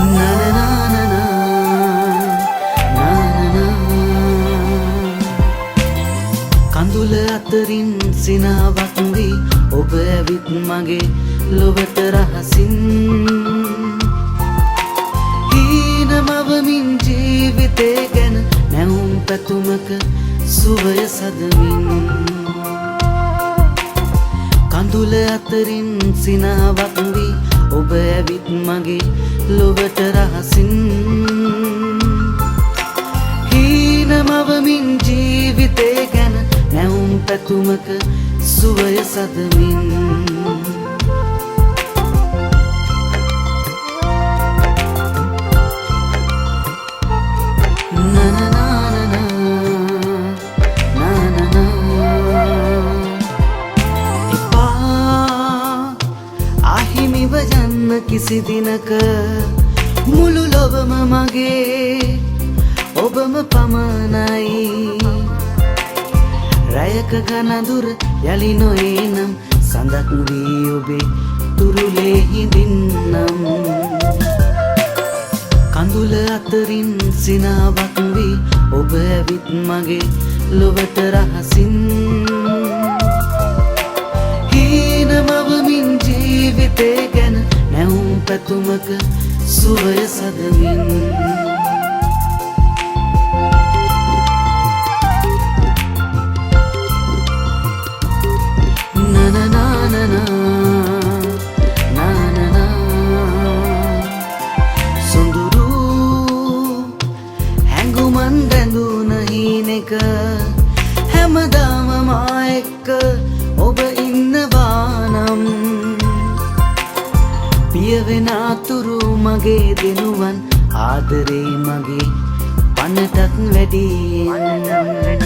Na na na na na, na na na. කඳුල අතරින් සිනාවක් වී ඔබ ඇවිත් මගේ ලොවට රහසින් හීනමවමින් ජීවිතේ ගැන නැවුම් පැතුමක සුවය සදමින් කඳුල අතරින් සිනාවක් වී ඔබ ඇවිත් මගේ ලොවට රහසින් හීනමවමින් ජීවිතේ ගැන නැවුම් පැතුමක සුවය සදමින් කිසි දිනක මුළු ලොවම මගේ ඔබම පමණයි රැයක ගනදුර යලි නොයේ නම් සඳක් වී ඔබේ තුරුලේ හිඳින්නම් කඳුල අතරින් සිනාවක් වී ඔබ ඇවිත් මගේ ලොවට රහසින් හීනමවමින් ජීවිතේ ගැන නැවුම් පැතුමක සුවය සදමින් සොඳුරු හැඟුමන් බැඳුන හීනෙක හැමදාම මා එක්ක ඔබ ඉන්නවානම් පියවෙන අතුරු මගේ දෙනුවන් ආදරේ මගේ පනටත් වැඩියෙන්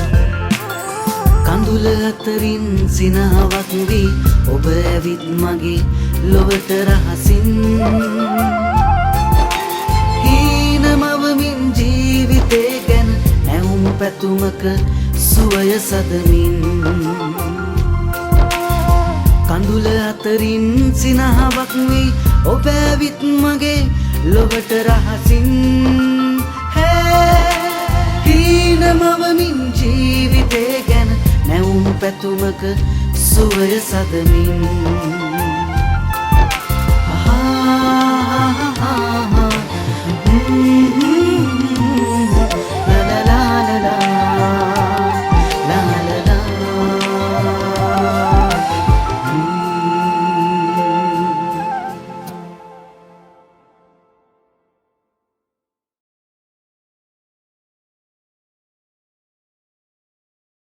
කඳුල අතරින් සිනාවක් වී ඔබ ඇවිත් මගේ ලොවට රහසින් හීනමවමින් ජීවිතේ ගැන නැවුම් පැතුමක සුවය සදමින් කඳුල අතරින් සිනාවක් වී ඔබ ඇවිත් මගේ ලොවට රහසින් හීනමවමින් ජීවිතේ ගැන නැවුම් පැතුමක සුවය සදමින්